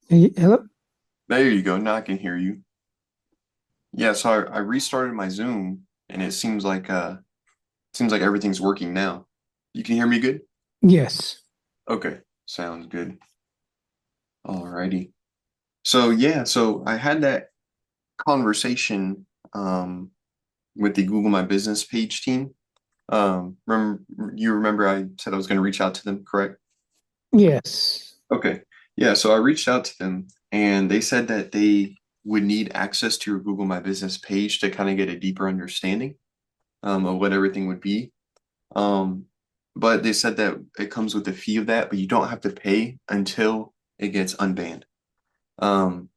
Hello? There you go. Now I can hear you. Yeah, so I restarted my Zoom and it seems like everything's working now. You can hear me good? Yes. Okay, sounds good. Alrighty. So yeah, so I had that conversation with the Google My Business page team. Remember I said I was going to reach out to them, correct? Yes. Okay. Yeah, so I reached out to them and they said that they would need access to your Google My Business page to kind of get a deeper understanding of what everything would be. Um, but they said that it comes with a fee of that, but you don't have to pay until it gets unbanned. Um,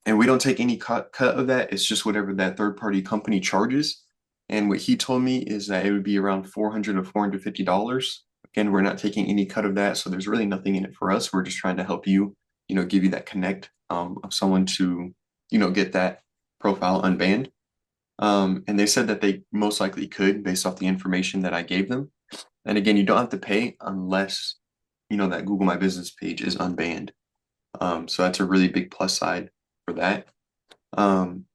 and we don't take any cut of that. It's just whatever that third party company charges. And what he told me is that it would be around 400 to $450. Again, we're not taking any cut of that, so there's really nothing in it for us. We're just trying to help you, give you that connect of someone to, get that profile unbanned. And they said that they most likely could based off the information that I gave them. And again, you don't have to pay unless, that Google My Business page is unbanned. So that's a really big plus side for that. Um,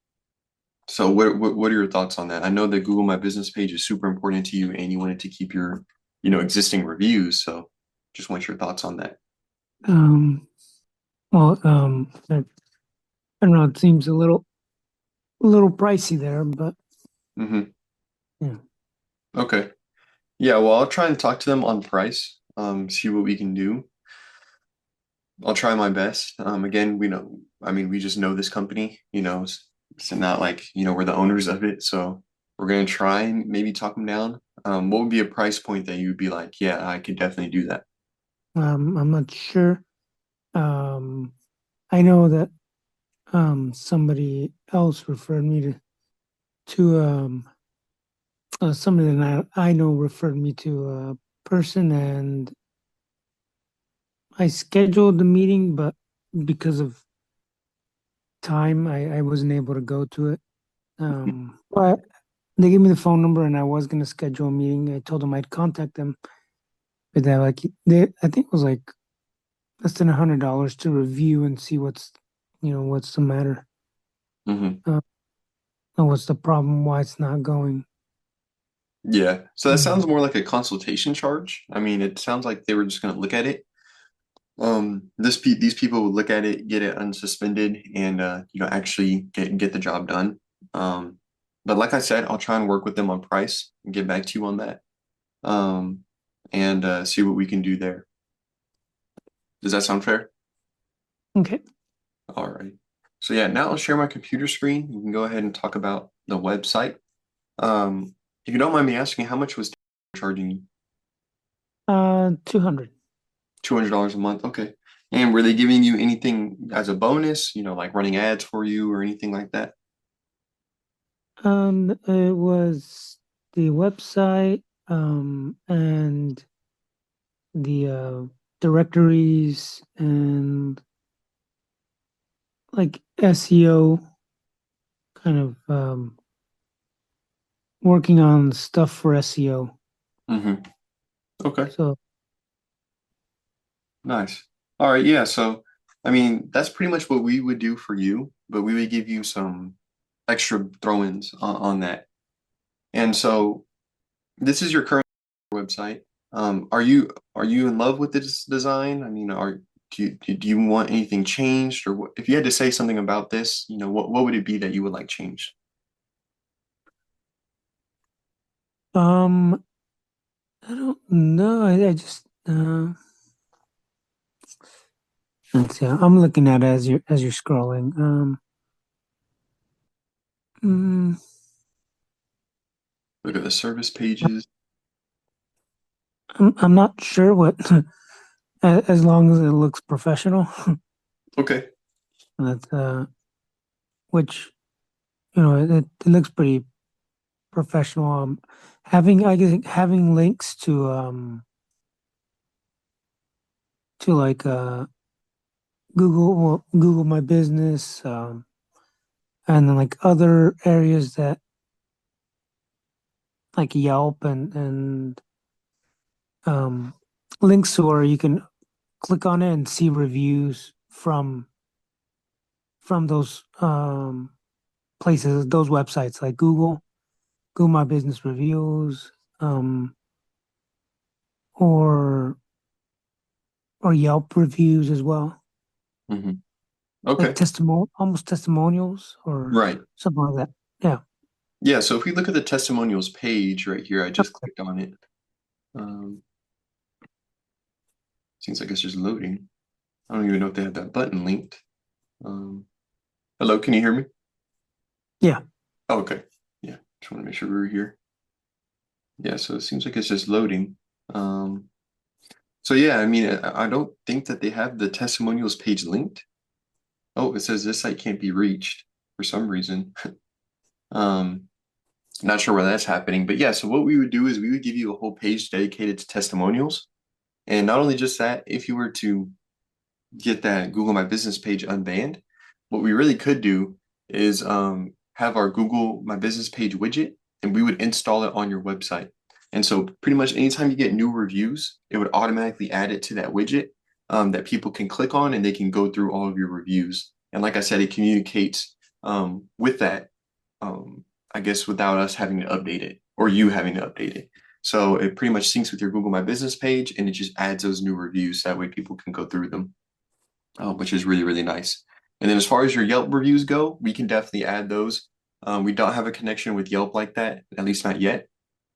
so what are your thoughts on that? I know that Google My Business page is super important to you and you wanted to keep your, existing reviews. So just want your thoughts on that. Um, I don't know, it seems a little pricey there, but Hmm. yeah. Okay. Yeah, well, I'll try and talk to them on price, see what we can do. I'll try my best. Again, I mean, we just know this company, it's not like, we're the owners of it. So we're going to try and maybe talk them down. What would be a price point that you'd be like, yeah, I could definitely do that? I'm not sure. Um, I know that somebody else referred me to somebody that I know referred me to a person, and I scheduled the meeting, but because of time, I wasn't able to go to it. But they gave me the phone number, and I was gonna schedule a meeting. I told them I'd contact them, but I think it was like less than $100 to review and see what's the matter, Hmm. uh, and what's the problem, why it's not going. Yeah. So that Mm. sounds more like a consultation charge. I mean, it sounds like they were just going to look at it. These people would look at it, get it unsuspended, and actually get the job done. Um, but like I said, I'll try and work with them on price and get back to you on that. Um, and see what we can do there. Does that sound fair? Okay. All right. So yeah, now I'll share my computer screen. We can go ahead and talk about the website. If you don't mind me asking, how much was charging you? 200. $200 a month. Okay. And were they giving you anything as a bonus, like running ads for you or anything like that? It was the website, and the directories and like SEO, kind of working on stuff for SEO. Hmm. Okay. So, Nice. All right. Yeah. So, I mean, that's pretty much what we would do for you, but we would give you some extra throw-ins on that. And so this is your current website. Are you in love with this design? I mean, do you want anything changed, or if you had to say something about this, what would it be that you would like changed? um, I don't know. I just let's see. I'm looking at it as you're scrolling. Mm, Look at the service pages. I'm not sure what. As long as it looks professional, Okay. that's which it looks pretty professional. I guess having links to like Google My Business, and then like other areas that like Yelp and um links to where you can click on it and see reviews from. from those places, those websites like Google My Business Reviews, um, or Yelp reviews as well, Hmm. like Okay. almost testimonials or Right. something like that. Yeah. Yeah. So if we look at the testimonials page right here, I just clicked on it. Um, Seems like it's just loading. I don't even know if they have that button linked. Um, Hello, can you hear me? Yeah. Oh, okay. Yeah. Just want to make sure we were here. Yeah. So it seems like it's just loading. Um, so yeah, I mean, I don't think that they have the testimonials page linked. Oh, it says this site can't be reached for some reason. Um, Not sure why that's happening, but yeah, so what we would do is we would give you a whole page dedicated to testimonials. And not only just that, if you were to get that Google My Business page unbanned, what we really could do is have our Google My Business page widget and we would install it on your website. And so pretty much anytime you get new reviews, it would automatically add it to that widget that people can click on and they can go through all of your reviews. And like I said, it communicates with that, um, I guess, without us having to update it or you having to update it. So it pretty much syncs with your Google My Business page and it just adds those new reviews. That way people can go through them, which is really, really nice. And then as far as your Yelp reviews go, we can definitely add those. We don't have a connection with Yelp like that, at least not yet.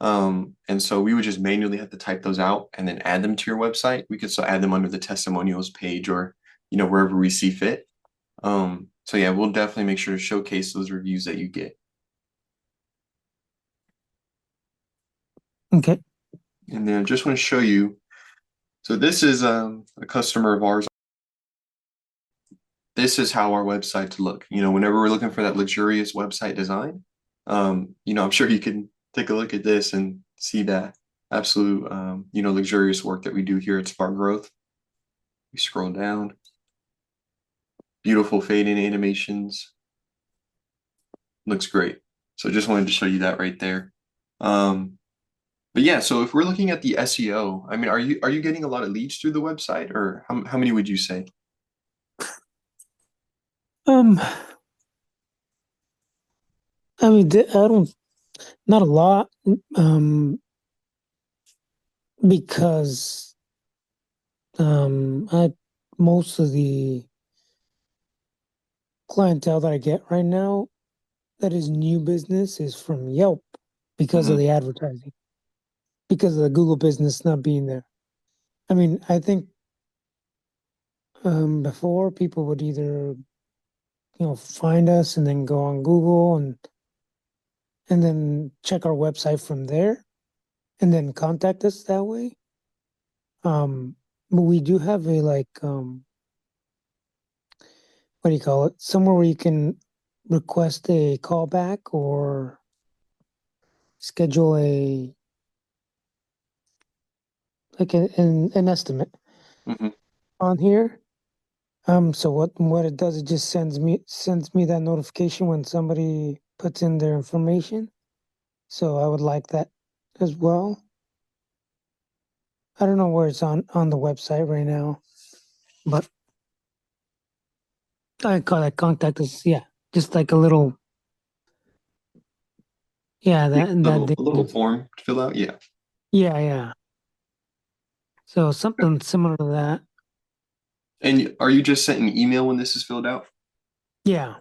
And so we would just manually have to type those out and then add them to your website. We could still add them under the testimonials page or, wherever we see fit. So yeah, we'll definitely make sure to showcase those reviews that you get. Okay. And then I just want to show you. So this is a customer of ours. This is how our websites look. Whenever we're looking for that luxurious website design, I'm sure you can take a look at this and see that absolute, luxurious work that we do here at Spark Growth. We scroll down, beautiful fade in animations, looks great. So just wanted to show you that right there. Um, but yeah, so if we're looking at the SEO, I mean, are you getting a lot of leads through the website, or how many would you say? Um, I mean, I don't, not a lot, because I most of the clientele that I get right now that is new business is from Yelp because of Hmm. the advertising, because of the Google business not being there. I mean, I think before people would either find us and then go on Google and then check our website from there and then contact us that way. But we do have a what do you call it? Somewhere where you can request a callback or schedule a an estimate Hmm. on here. So what it does, it just sends me that notification when somebody puts in their information. So I would like that as well. I don't know where it's on the website right now, but I call that contact us. Yeah, just like a little. Yeah, Yeah, that a little thing. form to fill out. Yeah. Yeah, yeah. So something similar to that. And are you just sent an email when this is filled out? Yeah.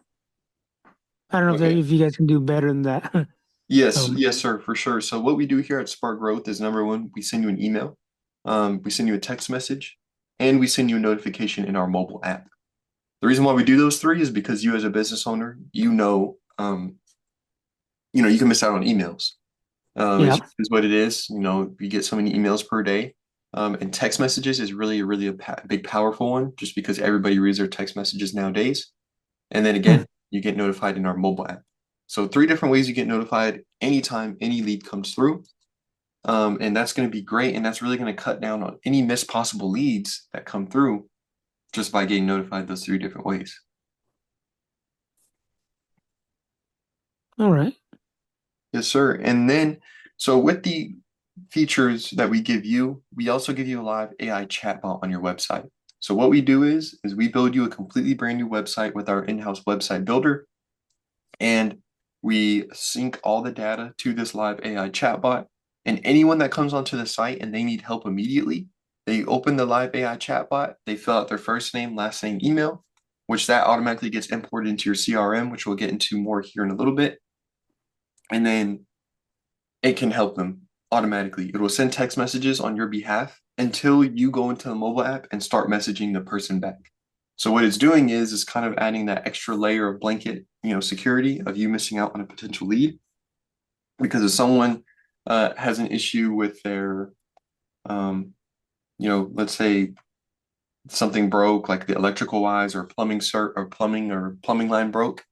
I don't know Okay. if you guys can do better than that. Yes, um, yes, sir, for sure. So what we do here at Spark Growth is number one, we send you an email, we send you a text message, and we send you a notification in our mobile app. The reason why we do those three is because you as a business owner, you can miss out on emails. yeah. Is what it is. You get so many emails per day. And text messages is really, really a big, powerful one, just because everybody reads their text messages nowadays. And then Hmm. again, you get notified in our mobile app. So three different ways you get notified anytime any lead comes through. And that's going to be great. And that's really going to cut down on any missed possible leads that come through just by getting notified those three different ways. All right. Yes, sir. And then, so with the features that we give you, we also give you a live AI chatbot on your website. So what we do is we build you a completely brand new website with our in-house website builder, and we sync all the data to this live AI chatbot. And anyone that comes onto the site and they need help immediately, they open the live AI chatbot, they fill out their first name, last name, email, which that automatically gets imported into your CRM, which we'll get into more here in a little bit. And then it can help them automatically. It will send text messages on your behalf until you go into the mobile app and start messaging the person back. So what it's doing is kind of adding that extra layer of blanket, security of you missing out on a potential lead. Because if someone has an issue with their, let's say something broke, like the electrical wise or plumbing line broke,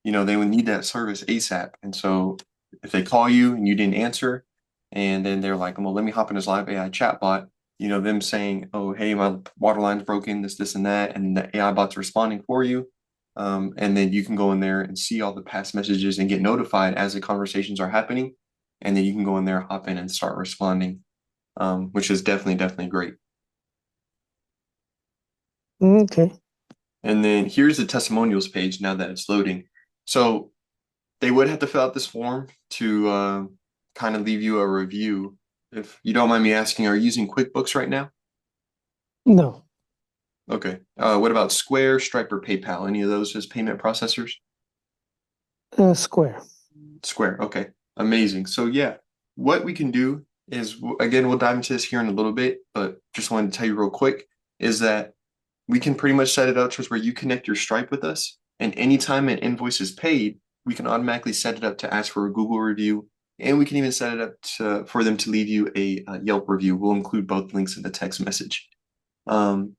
they would need that service ASAP. And so if they call you and you didn't answer, and then they're like, well, let me hop in this live AI chatbot, them saying, oh, hey, my water line's broken, this, and that, and the AI bot's responding for you. And then you can go in there and see all the past messages and get notified as the conversations are happening. And then you can go in there, hop in and start responding, which is definitely great. Okay. And then here's the testimonials page now that it's loading. So they would have to fill out this form to kind of leave you a review. If you don't mind me asking, are you using QuickBooks right now? No. Okay. What about Square, Stripe, or PayPal? Any of those as payment processors? Square. Square. Okay. Amazing. So yeah, what we can do is, again, we'll dive into this here in a little bit, but just wanted to tell you real quick is that we can pretty much set it up to where you connect your Stripe with us, and anytime an invoice is paid, we can automatically set it up to ask for a Google review, and we can even set it up for them to leave you a Yelp review. We'll include both links in the text message. So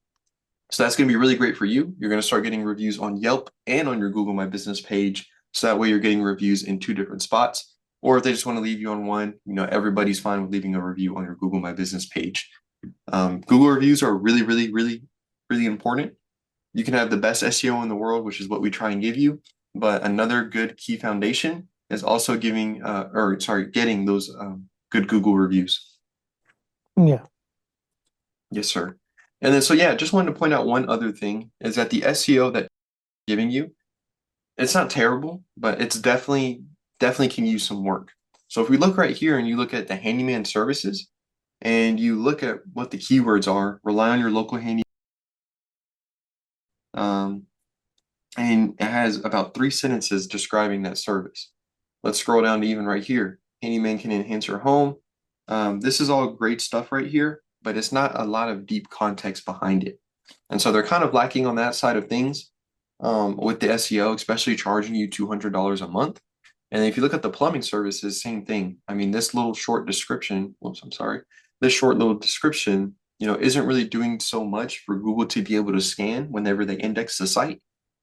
that's going to be really great for you. You're going to start getting reviews on Yelp and on your Google My Business page. So that way you're getting reviews in two different spots. Or if they just want to leave you on one, everybody's fine with leaving a review on your Google My Business page. Google reviews are really important. You can have the best SEO in the world, which is what we try and give you. But another good key foundation is also getting those good Google reviews. Yeah. Yes, sir. And then, so yeah, just wanted to point out one other thing is that the SEO that giving you, it's not terrible, but it's definitely can use some work. So if we look right here and you look at the handyman services and you look at what the keywords are, rely on your local handyman. And it has about 3 sentences describing that service. Let's scroll down to even right here. Handyman can enhance your home. This is all great stuff right here, but it's not a lot of deep context behind it. And so they're kind of lacking on that side of things with the SEO, especially charging you $200 a month. And if you look at the plumbing services, same thing. I mean, this little short description, whoops, I'm sorry. This short little description, isn't really doing so much for Google to be able to scan whenever they index the site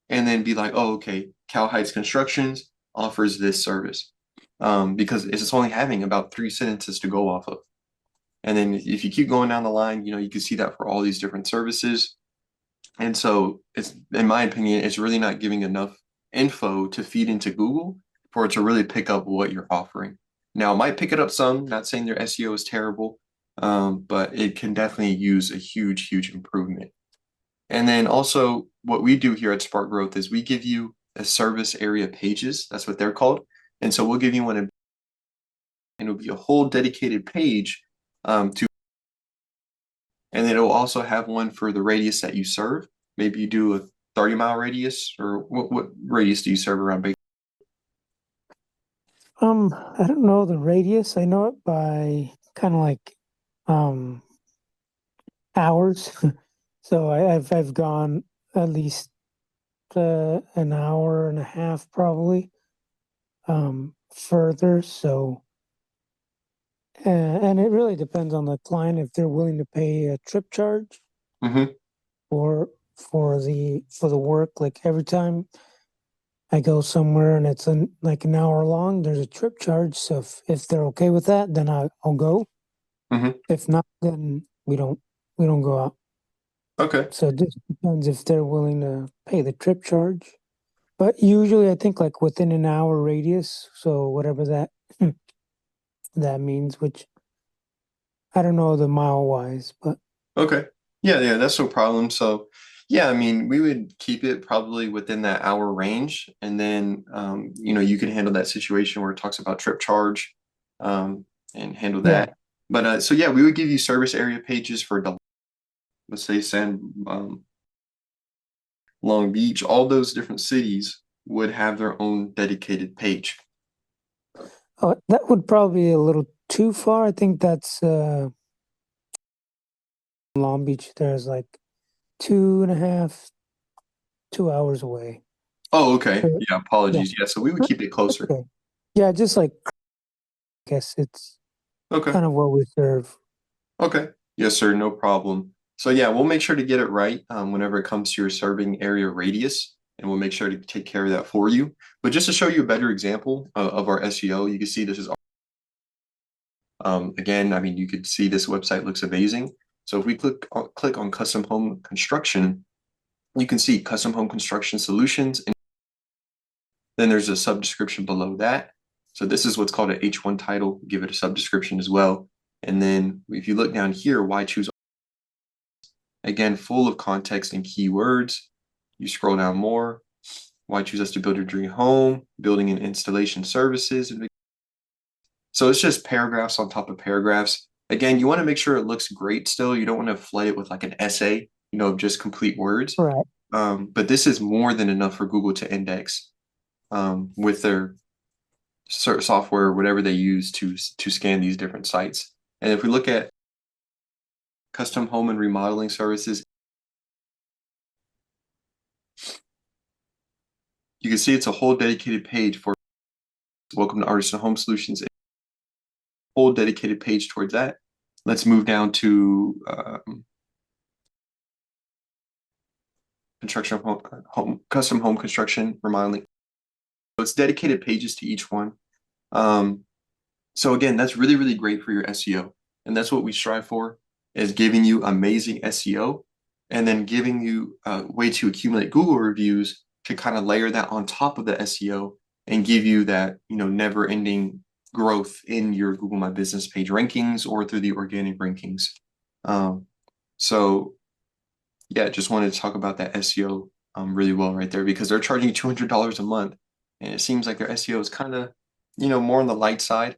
and then be like, oh, okay, Cal Heights Constructions offers this service because it's only having about 3 sentences to go off of. And then if you keep going down the line, you can see that for all these different services. And so it's, in my opinion, it's really not giving enough info to feed into Google for it to really pick up what you're offering. Now, it might pick it up some, not saying their SEO is terrible, but it can definitely use a huge improvement. And then also what we do here at Spark Growth is we give you a service area pages. That's what they're called. And so we'll give you one, and it'll be a whole dedicated page to, and then it'll also have one for the radius that you serve. Maybe you do a 30-mile radius, or what radius do you serve around Bakersfield? I don't know the radius. I know it by kind of like hours. So I've gone at least an hour and a half probably further. So and it really depends on the client if they're willing to pay a trip charge Mm-hmm. or for the work. Like every time I go somewhere and it's like an hour long, there's a trip charge. So if they're okay with that, then I'll go. Mm-hmm. If not, then we don't go out. Okay. So it just depends if they're willing to pay the trip charge. But usually I think like within an hour radius, so whatever that that means, which I don't know the mile wise, but Okay. Yeah, that's no problem. So, yeah, I mean, we would keep it probably within that hour range, and then you can handle that situation where it talks about trip charge, and handle Yeah. that. But so yeah, we would give you service area pages for let's say Long Beach, all those different cities would have their own dedicated page. Oh, that would probably be a little too far. I think that's Long Beach. There's like 2.5, 2 hours away. Oh, okay. So, Yeah, yeah, apologies. Yeah, so we would keep it that's closer. okay. Yeah, just like I guess it's Okay. kind of what we serve. Okay. Yes, sir. No problem. So yeah, we'll make sure to get it right whenever it comes to your serving area radius, and we'll make sure to take care of that for you. But just to show you a better example of our SEO, you can see this is again. I mean, you could see this website looks amazing. So if we click on custom home construction, you can see custom home construction solutions, and then there's a subdescription below that. So this is what's called an H1 title. Give it a subdescription as well. And then if you look down here, why choose? Again, full of context and keywords. You scroll down more. Why choose us to build your dream home? Building and installation services. So it's just paragraphs on top of paragraphs. Again, you want to make sure it looks great still. You don't want to flood it with like an essay, of just complete words. Right. But this is more than enough for Google to index with their software or whatever they use to scan these different sites. And if we look at custom home and remodeling services, you can see it's a whole dedicated page for Welcome to Artisan Home Solutions, a whole dedicated page towards that. Let's move down to custom home construction remodeling. So it's dedicated pages to each one. Um, so again, that's really, really great for your SEO. And that's what we strive for, is giving you amazing SEO and then giving you a way to accumulate Google reviews to kind of layer that on top of the SEO and give you that, never ending growth in your Google My Business page rankings or through the organic rankings. Um, so yeah, just wanted to talk about that SEO really well right there, because they're charging $200 a month, and it seems like their SEO is kind of, more on the light side.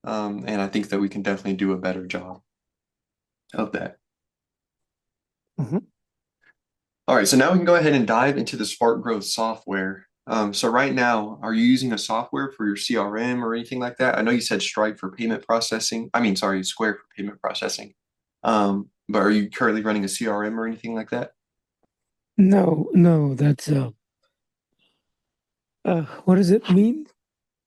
And I think that we can definitely do a better job of that. Hmm. All right, so now we can go ahead and dive into the Spark Growth software. So right now, are you using a software for your CRM or anything like that? I know you said Stripe for payment processing. I mean, sorry, Square for payment processing. But are you currently running a CRM or anything like that? No, no, that's what does it mean?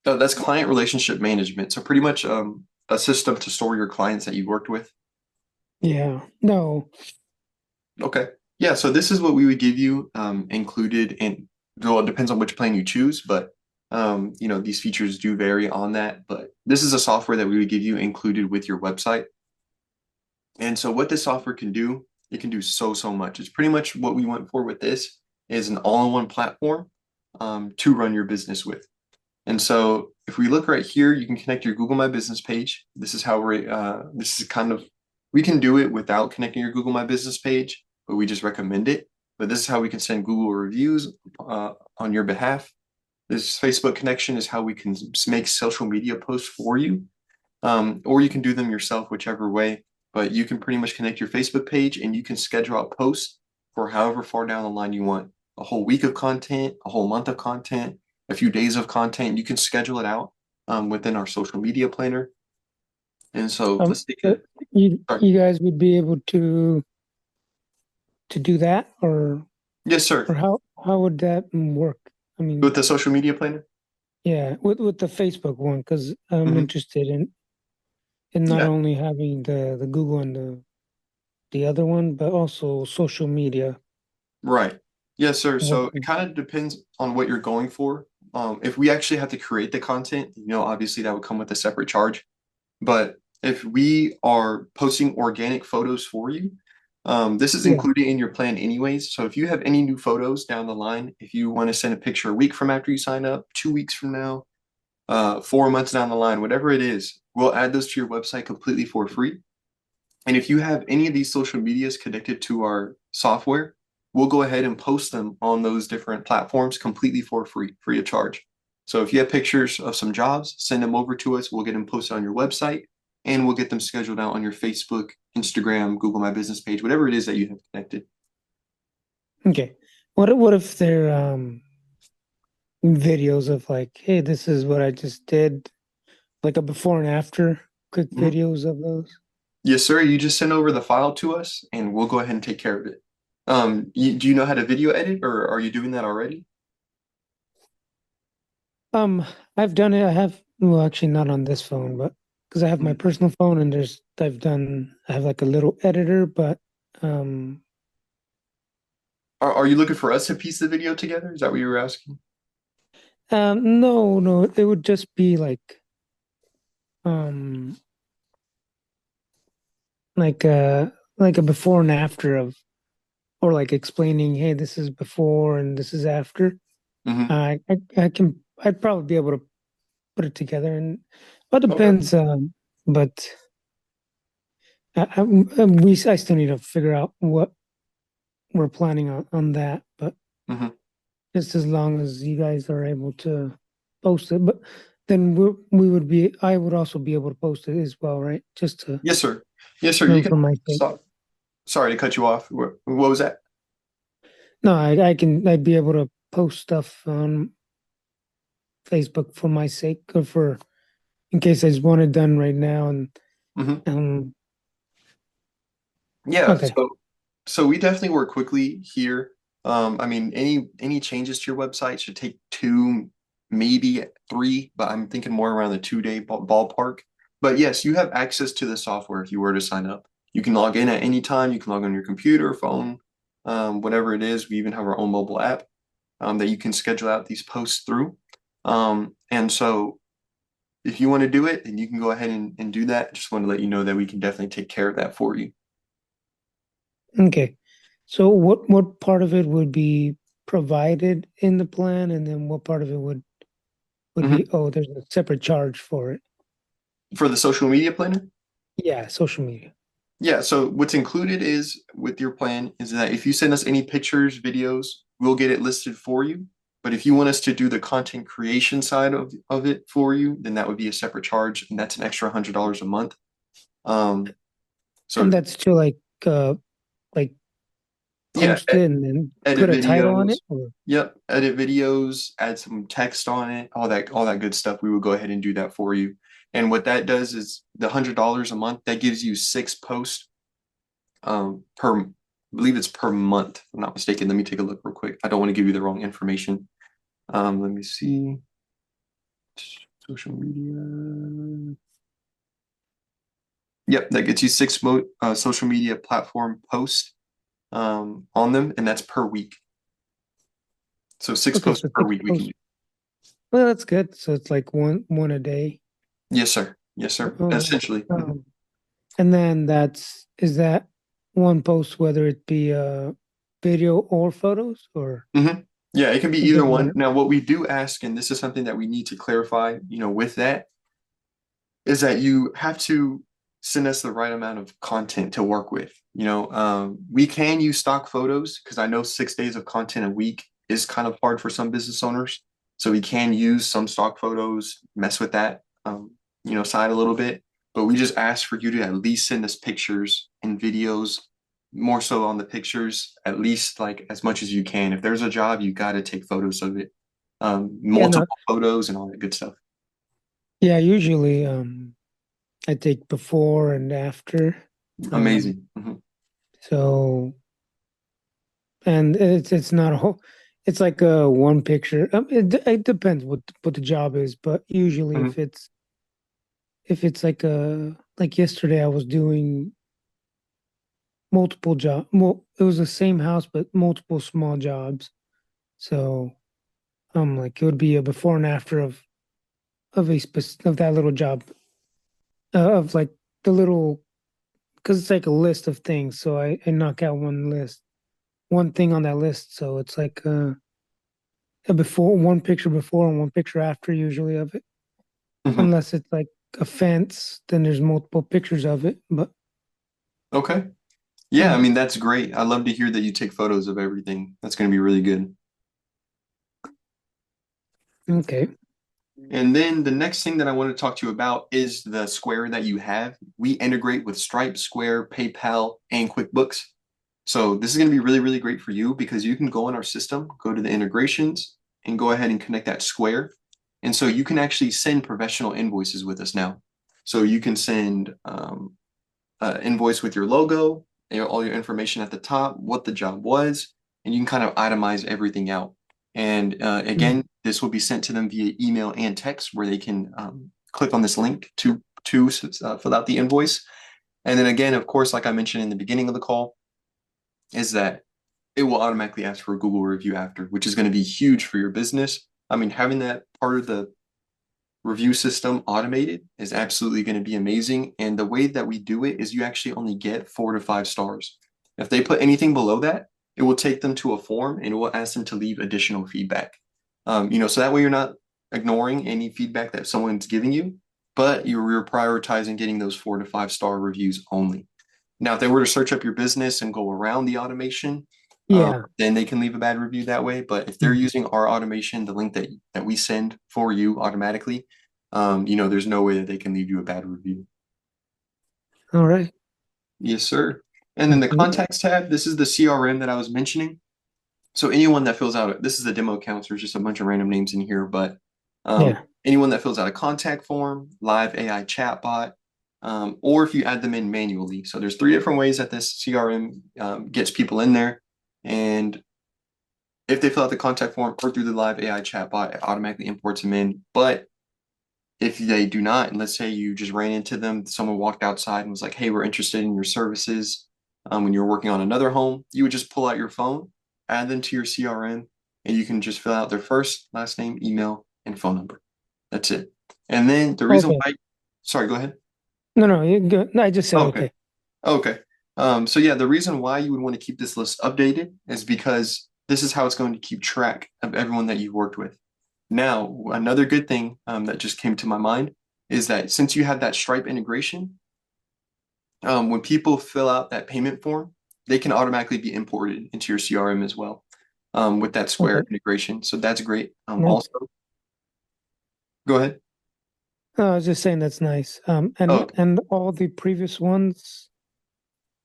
That's client relationship management. So pretty much a system to store your clients that you worked with. Yeah, no. Okay. Yeah, so this is what we would give you included in, well, it depends on which plan you choose, but these features do vary on that. But this is a software that we would give you included with your website. And so what this software can do, it can do so much. It's pretty much what we went for with this is an all-in-one platform to run your business with. And so if we look right here, you can connect your Google My Business page. This is how this is kind of, we can do it without connecting your Google My Business page, but we just recommend it. But this is how we can send Google reviews on your behalf. This Facebook connection is how we can make social media posts for you, or you can do them yourself, whichever way. But you can pretty much connect your Facebook page and you can schedule out posts for however far down the line you want. A whole week of content, a whole month of content, a few days of content. You can schedule it out within our social media planner. And so Um, let's take uh, a you sorry. you guys would be able to do that, Yes, or sir. how would that work? I With mean, the social media planner. yeah, with the Facebook one, because I'm Hmm. interested in not Yeah, only having the Google and the other one, but also social media right. Yes, sir. So it working. kind of depends on what you're going for. If we actually have to create the content, obviously that would come with a separate charge. But if we are posting organic photos for you, this is Yeah, included in your plan anyways. So if you have any new photos down the line, if you want to send a picture a week from after you sign up, 2 weeks from now, 4 months down the line, whatever it is, we'll add those to your website completely for free. And if you have any of these social medias connected to our software, we'll go ahead and post them on those different platforms completely for free of charge. So if you have pictures of some jobs, send them over to us. We'll get them posted on your website and we'll get them scheduled out on your Facebook, Instagram, Google My Business page, whatever it is that you have connected. Okay. What if they're videos of like, hey, this is what I just did, like a before and after, quick Mhm. videos of those? Yes, sir. You just send over the file to us and we'll go ahead and take care of it. Do you know how to video edit or are you doing that already? Um, I've done it. I have, well, actually not on this phone, but because I have my Mhm. personal phone and I have like a little editor, but um, Are you looking for us to piece the video together? Is that what you were asking? no, no, it would just be um, like like a before and after of, or like explaining, hey, this is before and this is after. Hmm. I'd probably be able to put it together, and it Okay. depends. But I still need to figure out what we're planning on that. But Hmm. just as long as you guys are able to post it, but then I would also be able to post it as well, right? Just to Yes, sir. Yes, sir. You learn can from my sake. stop. Sorry to cut you off. What was that? No, I'd be able to post stuff on Facebook for my sake, or for in case I just want it done right now. And Hmm. um, Yeah. okay, So we definitely work quickly here. I mean, any changes to your website should take two, maybe three, but I'm thinking more around the 2 day ballpark. But yes, you have access to the software if you were to sign up. You can log in at any time. You can log on your computer, phone, whatever it is. We even have our own mobile app that you can schedule out these posts through. And so if you want to do it, then you can go ahead and do that. Just want to let you know that we can definitely take care of that for you. okay. So what part of it would be provided in the plan, and then what part of it would Mhm. be, oh, there's a separate charge for it? For the social media planner? Yeah, social media. Yeah, so what's included is with your plan is that if you send us any pictures, videos, we'll get it listed for you. But if you want us to do the content creation side of it for you, then that would be a separate charge, and that's an extra $100 a month. Um, And so that's to like yeah, post it and then edit put a title on videos. it, or Yep, edit videos, add some text on it, all that good stuff. We will go ahead and do that for you. And what that does is the $100 a month, that gives you 6 posts per, I believe it's per month, if I'm not mistaken. Let me take a look real quick. I don't want to give you the wrong information. Let me see. Social media. Yep, that gets you social media platform posts on them, and that's per week. So six okay, posts so per six week we can do. posts. Well, that's good. So it's like one a day. Yes, sir. Yes, sir. Oh, Essentially. and then is that one post, whether it be video or photos, or Mhm. Yeah, it can be it either doesn't one. matter? Now, what we do ask, and this is something that we need to clarify, with that, is that you have to send us the right amount of content to work with. We can use stock photos because I know 6 days of content a week is kind of hard for some business owners. So we can use some stock photos, mess with that, side a little bit. But we just ask for you to at least send us pictures and videos, more so on the pictures, at least like as much as you can. If there's a job, you got to take photos of it, Yeah, no, multiple photos and all that good stuff. yeah. Usually, I take before and after. Um, Amazing. Mhm. so and it's not a whole. It's like a one picture. It depends what the job is, but usually Mhm. if it's like yesterday, I was doing multiple job. Well, it was the same house, but multiple small jobs. So like it would be a before and after of that little job, of like the little, because it's like a list of things. So I knock out one thing on that list. So it's like a before, one picture before and one picture after usually of it. Mhm. Unless it's like a fence, then there's multiple pictures of it. But Okay. Yeah, I Mm, mean, that's great. I love to hear that you take photos of everything. That's going to be really good. okay. And then the next thing that I want to talk to you about is the Square that you have. We integrate with Stripe, Square, PayPal, and QuickBooks. So this is going to be really, really great for you because you can go in our system, go to the integrations, and go ahead and connect that Square. And so you can actually send professional invoices with us now. So you can send invoice with your logo, all your information at the top, what the job was, and you can kind of itemize everything out. And Mm, again, this will be sent to them via email and text, where they can click on this link to fill out the invoice. And then again, of course, like I mentioned in the beginning of the call, is that it will automatically ask for a Google review after, which is going to be huge for your business. I mean, having that part of the review system automated is absolutely going to be amazing. And the way that we do it is you actually only get 4 to 5 stars. If they put anything below that, it will take them to a form and it will ask them to leave additional feedback. So that way you're not ignoring any feedback that someone's giving you, but you're prioritizing getting those 4 to 5 star reviews only. Now, if they were to search up your business and go around the automation, yeah. then they can leave a bad review that way. But if they're Mm, using our automation, the link that we send for you automatically, there's no way that they can leave you a bad review. all right. Yes, sir. And then the Mhm. contacts tab, this is the CRM that I was mentioning. So anyone that fills out, this is a demo account, so there's just a bunch of random names in here, but Yeah. anyone that fills out a contact form, live AI chatbot, or if you add them in manually. So there's 3 different ways that this CRM gets people in there. And if they fill out the contact form or through the live AI chatbot, it automatically imports them in. But if they do not, and let's say you just ran into them, someone walked outside and was like, "Hey, we're interested in your services," when you're working on another home, you would just pull out your phone, add them to your CRM, and you can just fill out their first, last name, email, and phone number. That's it. And then the reason Okay. why, sorry, go ahead. No, no, you good. No, I just said Okay. okay. Okay. So yeah, the reason why you would want to keep this list updated is because this is how it's going to keep track of everyone that you've worked with. Now, another good thing that just came to my mind is that since you have that Stripe integration, when people fill out that payment form, they can automatically be imported into your CRM as well with that Square Okay. integration. So that's great. Okay. Also, go ahead. No, I was just saying that's nice. Oh, And all the previous ones,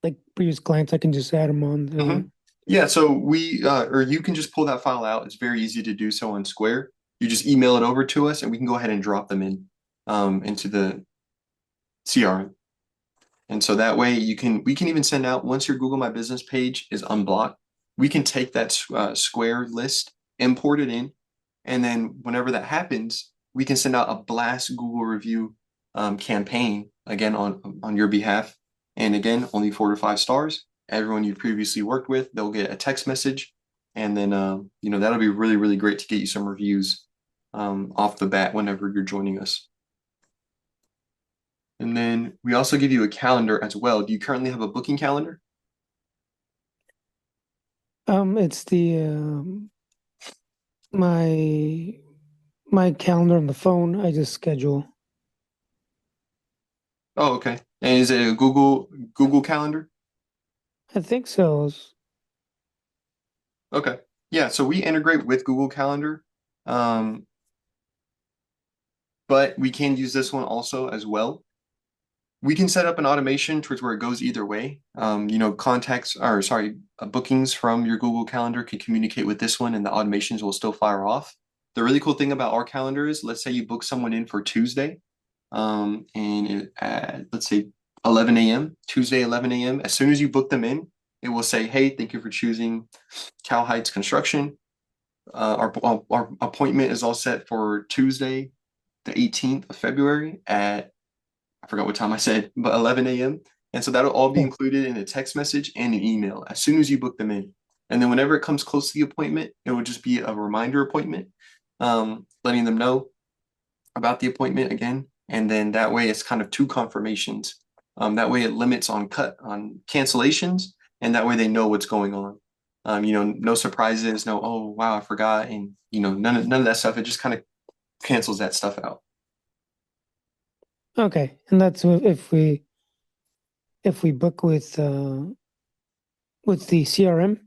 like previous clients, I can just add them on. mhm. Yeah, so or you can just pull that file out. It's very easy to do so on Square. You just email it over to us and we can go ahead and drop them in into the CRM. And so that way we can even send out, once your Google My Business page is unblocked, we can take that Square list, import it in, and then whenever that happens, we can send out a blast Google review campaign again on your behalf. And again, only 4 to 5 stars. Everyone you previously worked with, they'll get a text message, and then that'll be really, really great to get you some reviews off the bat whenever you're joining us. And then we also give you a calendar as well. Do you currently have a booking calendar? It's the my my calendar on the phone. I just schedule. Oh, okay. And is it a Google Calendar? I think so. Okay. Yeah, so we integrate with Google Calendar, um, but we can use this one also as well. We can set up an automation towards where it goes either way. Contacts or sorry, bookings from your Google Calendar can communicate with this one, and the automations will still fire off. The really cool thing about our calendar is, let's say you book someone in for Tuesday, at let's say 11 a.m. Tuesday 11 a.m. As soon as you book them in, it will say, "Hey, thank you for choosing Cal Heights Construction. Our appointment is all set for Tuesday, the 18th of February at I forgot what time I said, but 11 a.m. And so that'll all be Yeah. included in a text message and an email as soon as you book them in. And then whenever it comes close to the appointment, it will just be a reminder appointment, letting them know about the appointment again. And then that way it's kind of 2 confirmations. That way it limits on cancellations, and that way they know what's going on. No surprises, no, oh wow, I forgot, and none of that stuff. It just kind of cancels that stuff out. Okay. And that's if we if we book with the CRM.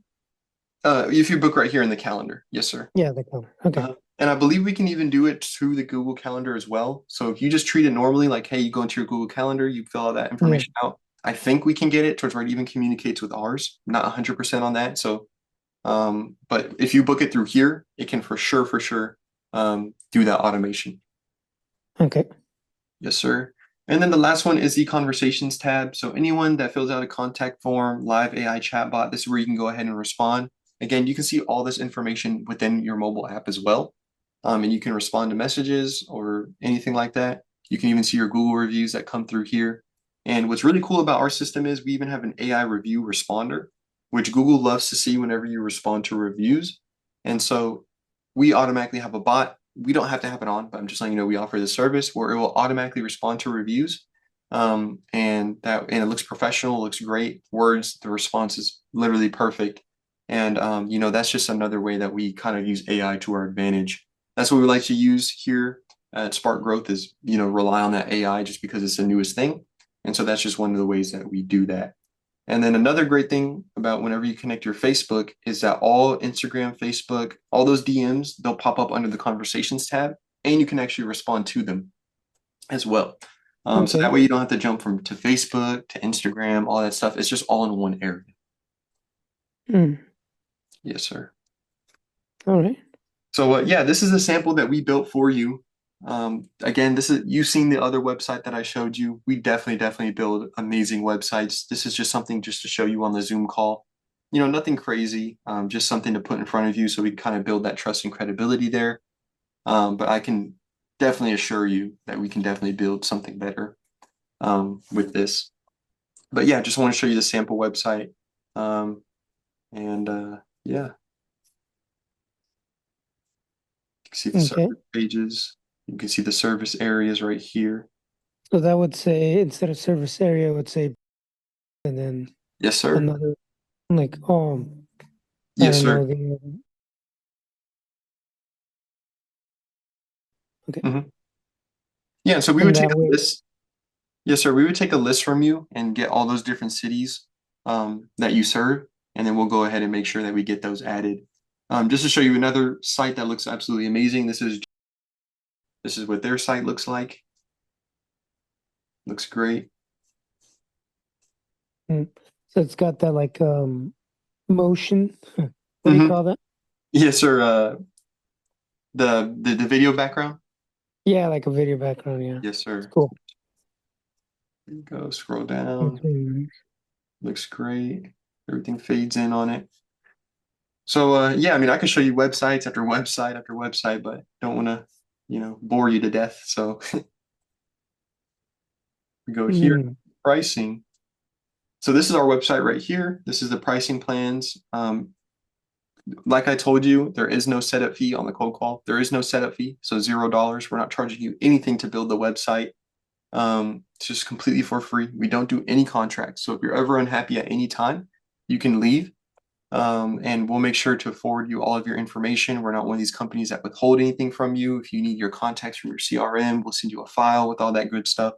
If you book right here in the calendar, yes, sir. Yeah, the calendar. Okay. And I believe we can even do it through the Google Calendar as well. So if you just treat it normally, like, hey, you go into your Google Calendar, you fill all that Yeah. information out. I think we can get it towards where it even communicates with ours. Not 100% on that. So, but if you book it through here, it can for sure, do that automation. Okay. Yes, sir. And then the last one is the conversations tab. So anyone that fills out a contact form, live AI chatbot, this is where you can go ahead and respond. Again, you can see all this information within your mobile app as well. And you can respond to messages or anything like that. You can even see your Google reviews that come through here. And what's really cool about our system is we even have an AI review responder, which Google loves to see whenever you respond to reviews. And so we automatically have a bot. We don't have to have it on, but I'm just letting you know we offer this service where it will automatically respond to reviews. And it looks professional, looks great. Words, the response is literally perfect. And that's just another way that we kind of use AI to our advantage. That's what we like to use here at Spark Growth is, rely on that AI just because it's the newest thing. And so that's just one of the ways that we do that. And then another great thing about whenever you connect your Facebook is that all Instagram, Facebook, all those DMs, they'll pop up under the conversations tab and you can actually respond to them as well. So that Okay. way you don't have to jump to Facebook to Instagram, all that stuff. It's just all in one area. Mm. Yes, sir. All right. So yeah, this is a sample that we built for you. Again, you've seen the other website that I showed you. We definitely build amazing websites. This is just something just to show you on the Zoom call. Nothing crazy, just something to put in front of you so we kind of build that trust and credibility there. But I can definitely assure you that we can definitely build something better with this. But yeah, just want to show you the sample website. And yeah. You can see the Okay. service pages. You can see the service areas right here. So that would say instead of service area, it would say, and then Yes, sir. another like I Yes, don't sir. know the okay. Hmm. Yeah, so we would And take that a way, list. Yes, sir. We would take a list from you and get all those different cities that you serve, and then we'll go ahead and make sure that we get those added. Just to show you another site that looks absolutely amazing. This is what their site looks like. Looks great. mm. So it's got that like motion. What do you Hmm. call that? Yes, sir. The video background. Yeah, like a video background. Yeah, Yes, it's sir. cool. There you go. Scroll down. Mhm. Looks great. Everything fades in on it. So yeah, I mean, I could show you websites after website after website, but don't want to, bore you to death. So we go here, Mm. pricing. So this is our website right here. This is the pricing plans. Like I told you, there is no setup fee on the cold call. There is no setup fee, so $0. We're not charging you anything to build the website. It's just completely for free. We don't do any contracts. So if you're ever unhappy at any time, you can leave. And we'll make sure to forward you all of your information. We're not one of these companies that withhold anything from you. If you need your contacts from your CRM, we'll send you a file with all that good stuff.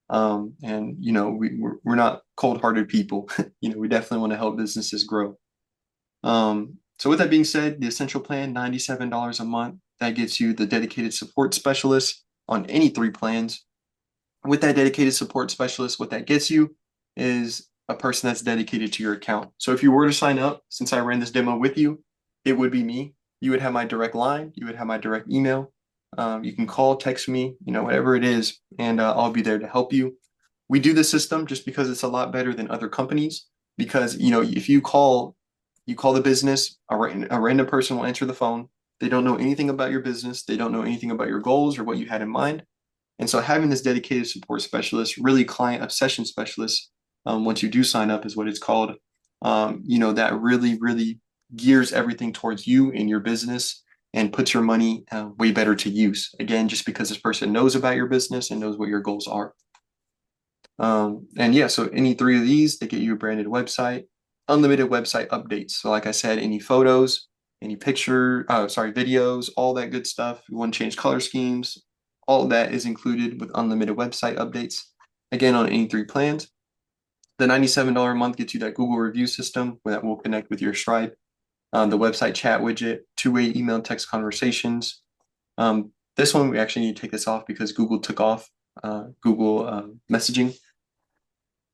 And we're not cold-hearted people. We definitely want to help businesses grow. So with that being said, the essential plan, $97 a month, that gets you the dedicated support specialist on any 3 plans. With that dedicated support specialist, what that gets you is a person that's dedicated to your account. So if you were to sign up, since I ran this demo with you, it would be me. You would have my direct line, you would have my direct email. You can call, text me, whatever it is, and I'll be there to help you. We do the system just because it's a lot better than other companies. Because if you call the business, a random person will answer the phone. They don't know anything about your business. They don't know anything about your goals or what you had in mind. And so having this dedicated support specialist, really client obsession specialist, once you do sign up is what it's called, that really gears everything towards you and your business and puts your money way better to use. Again, just because this person knows about your business and knows what your goals are. And yeah, so any 3 of these, they get you a branded website, unlimited website updates. So like I said, any photos, any videos, all that good stuff. You want to change color schemes, all of that is included with unlimited website updates. Again, on any 3 plans. The $97 a month gets you that Google review system that will connect with your Stripe, the website chat widget, two-way email and text conversations. This one, we actually need to take this off because Google took off Google messaging.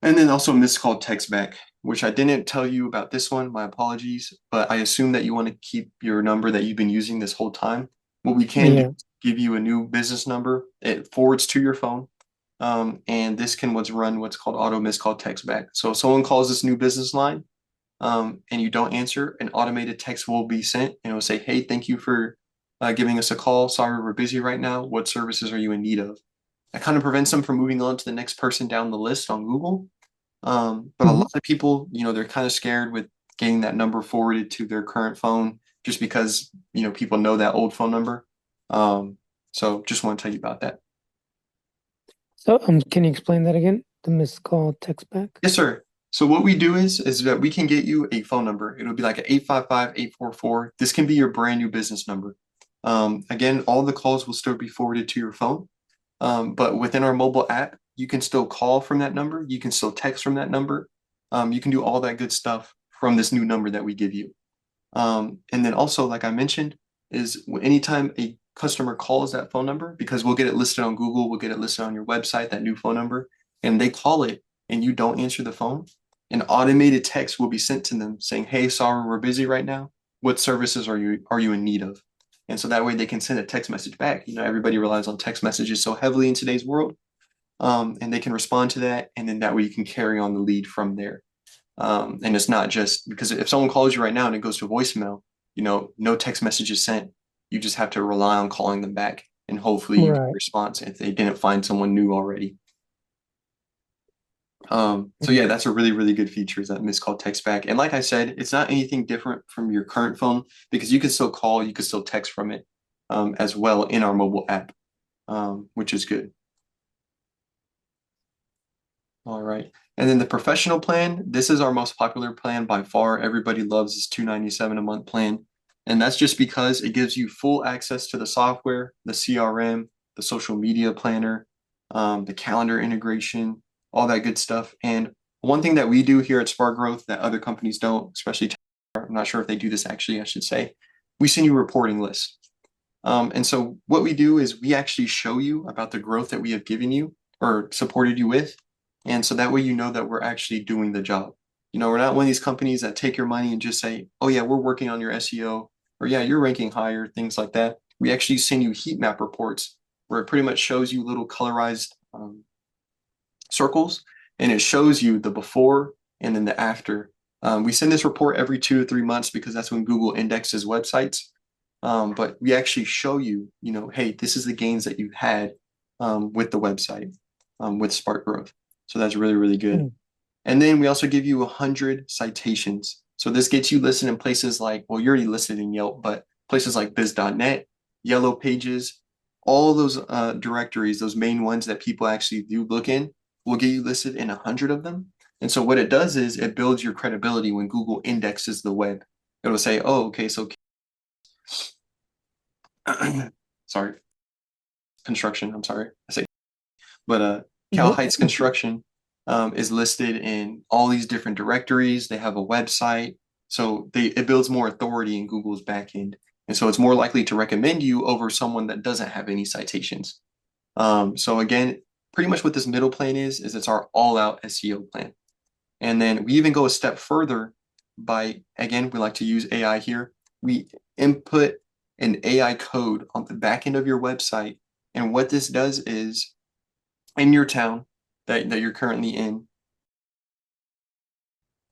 And then also missed call text back, which I didn't tell you about this one. My apologies, but I assume that you want to keep your number that you've been using this whole time. What we can do Yeah. is give you a new business number. It forwards to your phone. And this can run what's called auto missed call text back. So if someone calls this new business line, and you don't answer, an automated text will be sent and it will say, "Hey, thank you for giving us a call. Sorry, we're busy right now. What services are you in need of?" That kind of prevents them from moving on to the next person down the list on Google. But a Mhm. lot of people, they're kind of scared with getting that number forwarded to their current phone just because, people know that old phone number. So just want to tell you about that. So, can you explain that again? The missed call text back? Yes, sir. So what we do is that we can get you a phone number. It'll be like an 855-844. This can be your brand new business number. Again, all the calls will still be forwarded to your phone. But within our mobile app, you can still call from that number. You can still text from that number. You can do all that good stuff from this new number that we give you. And then also, like I mentioned, is anytime a customer calls that phone number, because we'll get it listed on Google, we'll get it listed on your website, that new phone number, and they call it and you don't answer the phone, an automated text will be sent to them saying, "Hey, sorry, we're busy right now. What services are you in need of?" And so that way they can send a text message back. Everybody relies on text messages so heavily in today's world. And they can respond to that, and then that way you can carry on the lead from there. And it's not just because if someone calls you right now and it goes to voicemail, no text message is sent. You just have to rely on calling them back, and hopefully you get a Right. response if they didn't find someone new already. So Mhm. yeah, that's a really, really good feature is that missed call text back. And like I said, it's not anything different from your current phone because you can still call, you can still text from it as well in our mobile app, which is good. All right. And then the professional plan, this is our most popular plan by far. Everybody loves this 297 a month plan. And that's just because it gives you full access to the software, the CRM, the social media planner, the calendar integration, all that good stuff. And one thing that we do here at Spark Growth that other companies don't, especially, I'm not sure if they do this actually, I should say, we send you reporting lists. And so what we do is we actually show you about the growth that we have given you or supported you with. And so that way you know that we're actually doing the job. We're not one of these companies that take your money and just say, "Oh yeah, we're working on your SEO," or "Yeah, you're ranking higher," things like that. We actually send you heat map reports where it pretty much shows you little colorized circles and it shows you the before and then the after. We send this report every 2 to 3 months because that's when Google indexes websites. But we actually show you, hey, this is the gains that you've had with the website, with Spark Growth. So that's really, really good. Mm. And then we also give you 100 citations. So this gets you listed in places like, well, you're already listed in Yelp, but places like biz.net, Yellow Pages, all those directories, those main ones that people actually do look in, will get you listed in 100 of them. And so what it does is it builds your credibility when Google indexes the web. It'll say, "Oh, okay, so sorry, construction, I'm sorry. I say, but Cal No. Heights Construction is listed in all these different directories. They have a website. So it builds more authority in Google's backend. And so it's more likely to recommend you over someone that doesn't have any citations. So again, pretty much what this middle plan is it's our all-out SEO plan. And then we even go a step further by, again, we like to use AI here. We input an AI code on the back end of your website. And what this does is in your town that you're currently in,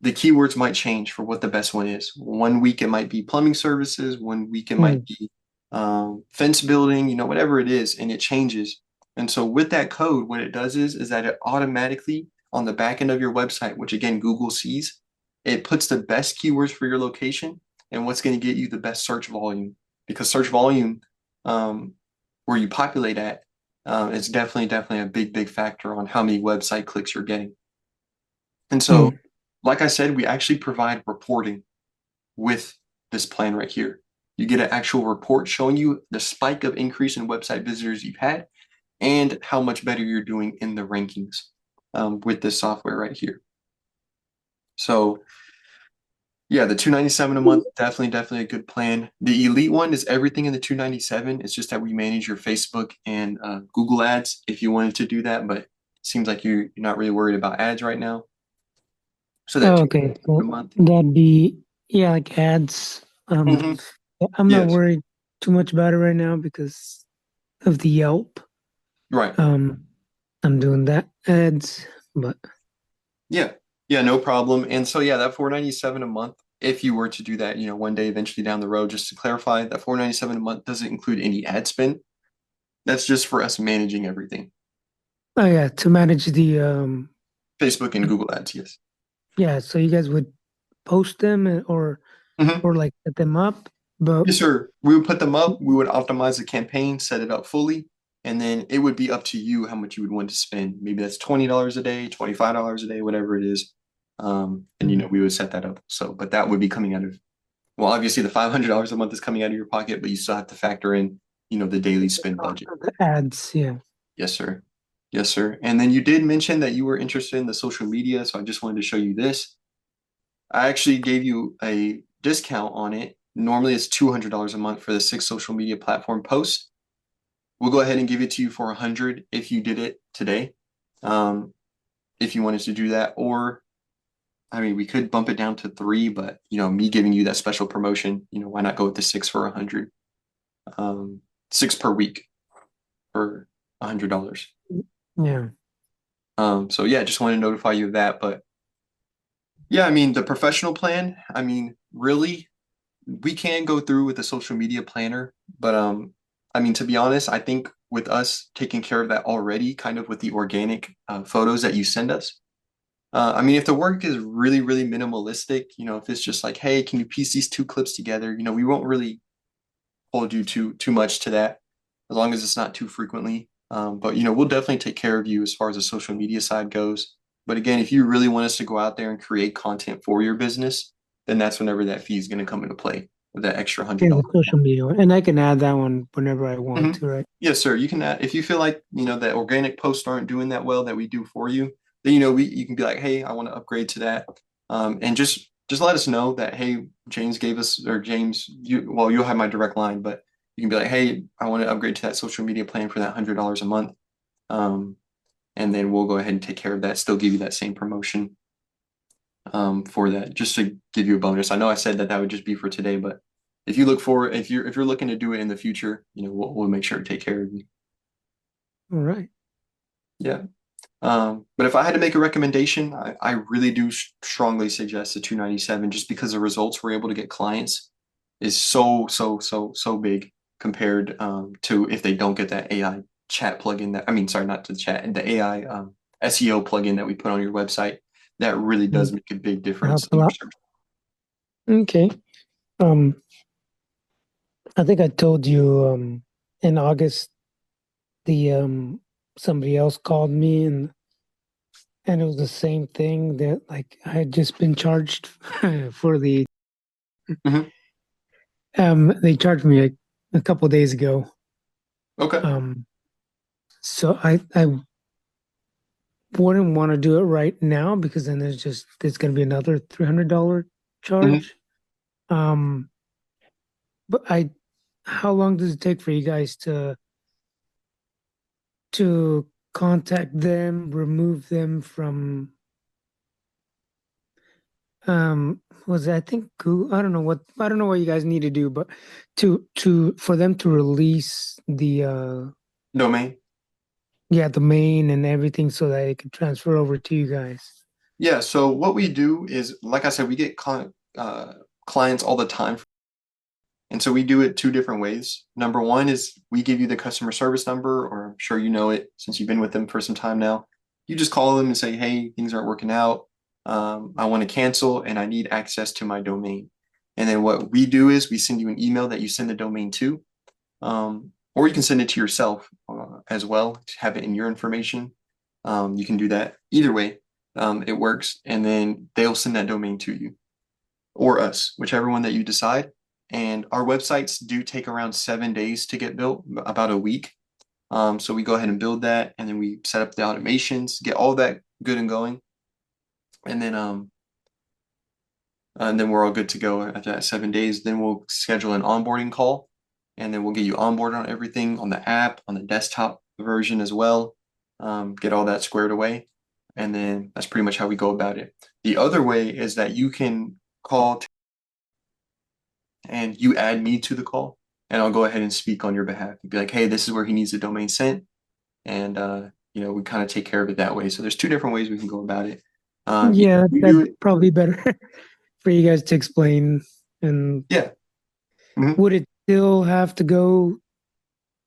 the keywords might change for what the best one is. One week it might be plumbing services, one week it might Mm. be fence building, whatever it is, and it changes. And so with that code, what it does is that it automatically on the back end of your website, which again Google sees, it puts the best keywords for your location and what's going to get you the best search volume. Because search volume, where you populate at, is definitely a big, big factor on how many website clicks you're getting. And so Mm. like I said, we actually provide reporting with this plan right here. You get an actual report showing you the spike of increase in website visitors you've had and how much better you're doing in the rankings with this software right here. So yeah, the 297 a month, definitely a good plan. The elite one is everything in the 297. It's just that we manage your Facebook and Google ads if you wanted to do that, but it seems like you're not really worried about ads right now. So that Oh, 297 okay. a Well, month. that'd be, yeah, like ads. Hmm. I'm not Yes, worried too much about it right now because of the Yelp. right. Um, I'm doing that ads, but Yeah. Yeah, no problem. And so yeah, that 497 a month, if you were to do that, one day eventually down the road, just to clarify, that 497 a month doesn't include any ad spend. That's just for us managing everything. oh yeah, to manage Facebook and Google ads, yes. yeah, so you guys would post them Hmm. or like set them up, but Yes, sir. We would put them up, we would optimize the campaign, set it up fully, and then it would be up to you how much you would want to spend. Maybe that's $20 a day, $25 a day, whatever it is. And mm, we would set that up. So, but that would be coming out of, well, obviously the $500 a month is coming out of your pocket, but you still have to factor in, the daily spend budget. the ads, yeah. Yes, sir. Yes, sir. And then you did mention that you were interested in the social media, so I just wanted to show you this. I actually gave you a discount on it. Normally it's $200 a month for the 6 social media platform posts. We'll go ahead and give it to you for 100 if you did it today. Um, if you wanted to do that, or I mean, we could bump it down to 3, but me giving you that special promotion, why not go with the 6 for 100? 6 per week for $100. Yeah. So yeah, just want to notify you of that. But yeah, I mean, the professional plan, I mean, really, we can go through with the social media planner, but I mean, to be honest, I think with us taking care of that already, kind of with the organic photos that you send us. I mean, if the work is really minimalistic, if it's just like, hey, can you piece these 2 clips together? We won't really hold you too much to that, as long as it's not too frequently. But we'll definitely take care of you as far as the social media side goes. But again, if you really want us to go out there and create content for your business, then that's whenever that fee is going to come into play with that extra hundred Yeah, the dollars. social media one. And I can add that one whenever I want Mhm. to, right? Yes, sir. You can add, if you feel like that organic posts aren't doing that well that we do for you, then you can be like, hey, I want to upgrade to that, and just let us know that, hey, James gave us, or James, you'll have my direct line, but you can be like, hey, I want to upgrade to that social media plan for that $100 a month, um, and then we'll go ahead and take care of that. Still give you that same promotion for that, just to give you a bonus. I know I said that would just be for today, but if you're looking to do it in the future, we'll make sure to take care of you. All right. Yeah. But if I had to make a recommendation, I really do strongly suggest the 297, just because the results we're able to get clients is so big compared to if they don't get that AI chat plugin that, I mean, sorry, not to the chat, the AI SEO plugin that we put on your website. That really does Mm, make a big difference helps a in your lot. search. Okay. Um, I think I told you in August the somebody else called me and it was the same thing that like I had just been charged for the Mhm. they charged me a couple of days ago. Okay. Um, so I wouldn't want to do it right now because then there's gonna be another $300 Mhm. charge. Um, but I how long does it take for you guys to contact them, remove them from was it, I think Google, I don't know what you guys need to do, but to for them to release the Domain. yeah, the main and everything so that it can transfer over to you guys. Yeah. So what we do is, like I said, we get clients all the time. And so we do it 2 different ways. Number one is we give you the customer service number, or I'm sure you know it since you've been with them for some time now. You just call them and say, hey, things aren't working out. I want to cancel and I need access to my domain. And then what we do is we send you an email that you send the domain to, or you can send it to yourself as well to have it in your information. You can do that either way. It works. And then they'll send that domain to you or us, whichever one that you decide. And our websites do take around 7 days to get built, about a week. So we go ahead and build that, and then we set up the automations, get all that good and going. And then and then we're all good to go after that 7 days. Then we'll schedule an onboarding call, and then we'll get you onboarded on everything on the app, on the desktop version as well. Get all that squared away, and then that's pretty much how we go about it. The other way is that you can call and you add me to the call, and I'll go ahead and speak on your behalf. Be like, hey, this is where he needs the domain sent, and we kind of take care of it that way. So there's two different ways we can go about it. Yeah, You that's do it, probably better for you guys to explain. And yeah. Mhm. would it still have to go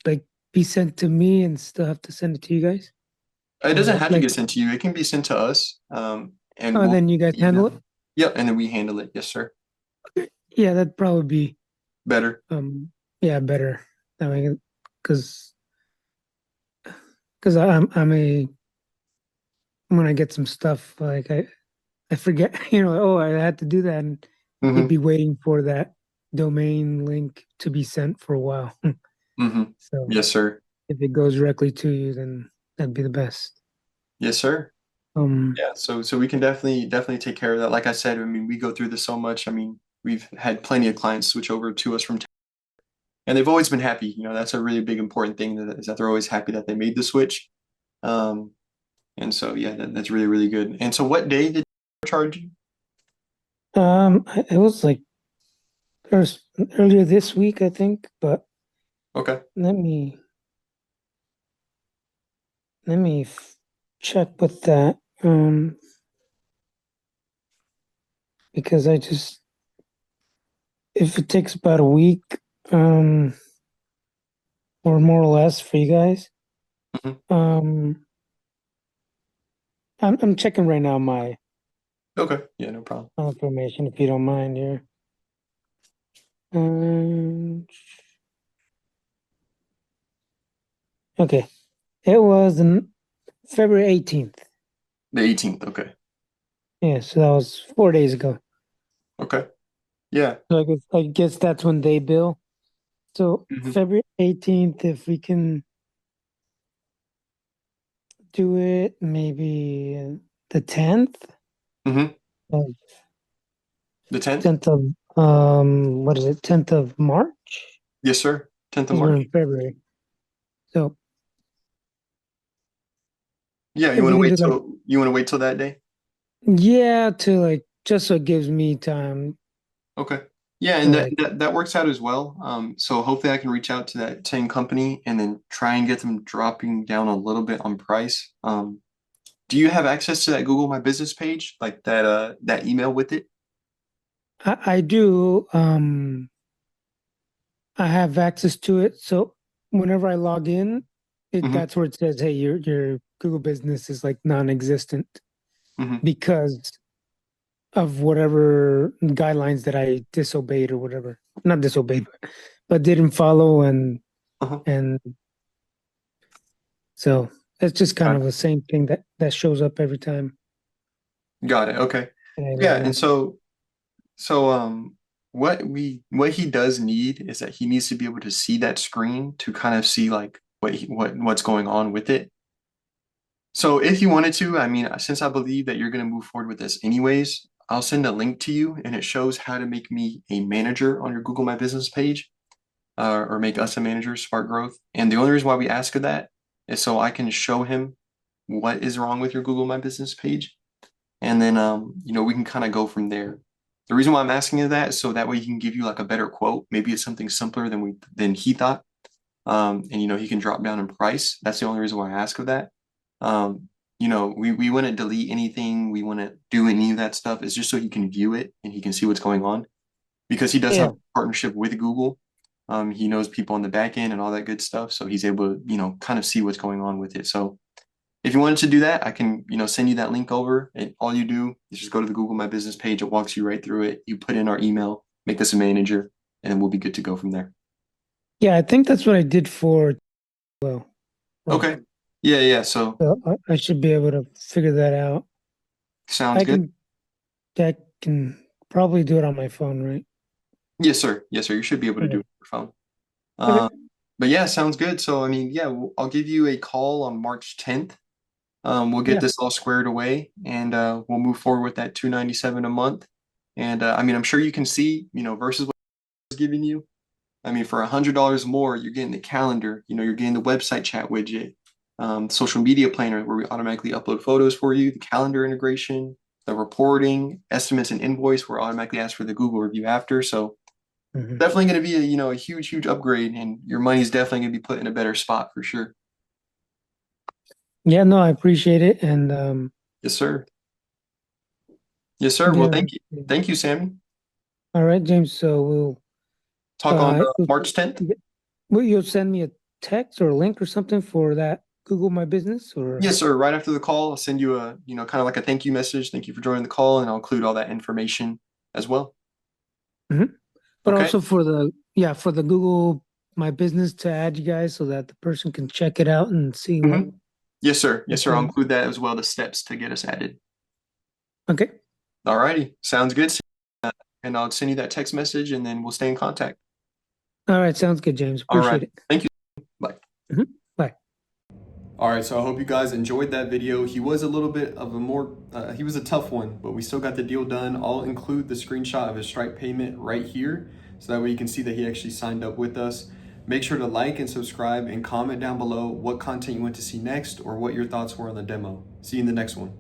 like be sent to me and still have to send it to you guys? It doesn't Or have to like, get sent to you. It can be sent to us, and oh, we'll then you guys handle it? email. Yep, and then we handle it. Yes, sir. Yeah, that'd probably be Better. yeah, better. I mean, because I'm a when I get some stuff like I forget, oh, I had to do that, and you'd Hmm. be waiting for that domain link to be sent for a while. Hmm. So Yes, sir. if it goes directly to you, then that'd be the best. Yes, sir. Um, Yeah, so we can definitely take care of that. Like I said, I mean, we go through this so much. I mean, we've had plenty of clients switch over to us from, and they've always been happy. That's a really big important thing is that they're always happy that they made the switch. Um, and so yeah, that's really really good. And so, what day did they charge you? it was like there's earlier this week, I think, but Okay. let me let me check with that. Because I just if it takes about a week, um, or more or less for you guys, Hmm. um, I'm checking right now Okay. Yeah, no problem. my information if you don't mind here. Um, okay, it was on February 18th. The 18th. Okay. Yeah, so that was 4 days ago. Okay. Yeah. So I guess that's when they bill. So Hmm. February 18th, if we can do it, maybe the 10th, Hmm. uh, The 10th? 10th of what is it? 10th of March? Yes, sir. 10th of Because we're in March. February. So Yeah, if we can do like, you want to wait till that day? yeah, to like just so it gives me time Okay. Yeah, to and that, like, that that works out as well. So hopefully I can reach out to that same company and then try and get them dropping down a little bit on price. Do you have access to that Google My Business page, like that email with it? I do I have access to it. So whenever I log in, Hmm. that's where it says, hey, your Google business is like non-existent Hmm. because of whatever guidelines that I disobeyed or whatever. Not disobeyed, but didn't follow Uh-huh. and so it's just kind Got of it. the same thing that shows up every time Got it. Okay. that I Yeah, log and in. so what he does need is that he needs to be able to see that screen to kind of see like what's going on with it. So if you wanted to, I mean, since I believe that you're going to move forward with this anyways, I'll send a link to you and it shows how to make me a manager on your Google My Business page, or make us a manager, Smart Growth. And the only reason why we ask of that is so I can show him what is wrong with your Google My Business page. And then, we can kind of go from there. The reason why I'm asking you that is so that way he can give you like a better quote. Maybe it's something simpler than he thought. And he can drop down in price. That's the only reason why I ask of that. We wouldn't delete anything. We wouldn't do any of that stuff. It's just so he can view it and he can see what's going on because he does have Yeah, a partnership with Google. He knows people on the back end and all that good stuff, so he's able to, kind of see what's going on with it. So if you wanted to do that, I can, send you that link over, and all you do is just go to the Google My Business page. It walks you right through it. You put in our email, make us a manager, and then we'll be good to go from there. yeah, I think that's what I did for well, right. Okay. Yeah, yeah. So So I should be able to figure that out. sounds I good. can I can probably do it on my phone, right? Yes, sir. Yes, sir. You should be able to do Okay. it on your phone. Okay. But yeah, sounds good. So I mean, yeah, I'll give you a call on March 10th. We'll get Yeah. this all squared away, and we'll move forward with that 297 a month. And I mean, I'm sure you can see, versus what I was giving you. I mean, for $100 more, you're getting the calendar, you're getting the website chat widget, social media planner where we automatically upload photos for you, the calendar integration, the reporting, estimates and invoice where automatically ask for the Google review after. So Hmm. definitely going to be a huge, huge upgrade, and your money's definitely going to be put in a better spot for sure. Yeah, no, I appreciate it. And Yes, sir. Yes, sir. Well, yeah, thank you. Thank you, Sammy. all right, James. So Talk on you'll, March 10th. you'll send me a text or a link or something for that Google My Business or Yes, sir. Right after the call, I'll send you a, kind of like a thank you message. Thank you for joining the call, and I'll include all that information as well. Mhm. But Okay. also for for the Google My Business to add you guys so that the person can check it out and see hmm Yes, sir. Yes, what sir. I'll the include that as well, the steps to get us added. okay. All righty. Sounds good. And I'll send you that text message, and then we'll stay in contact. All right, sounds good, James. All Appreciate right. it. Thank you. Bye. Bye. All right, so I hope you guys enjoyed that video. He was a little bit of a he was a tough one, but we still got the deal done. I'll include the screenshot of his Stripe payment right here, so that way you can see that he actually signed up with us. Make sure to like and subscribe and comment down below what content you want to see next or what your thoughts were on the demo. See you in the next one.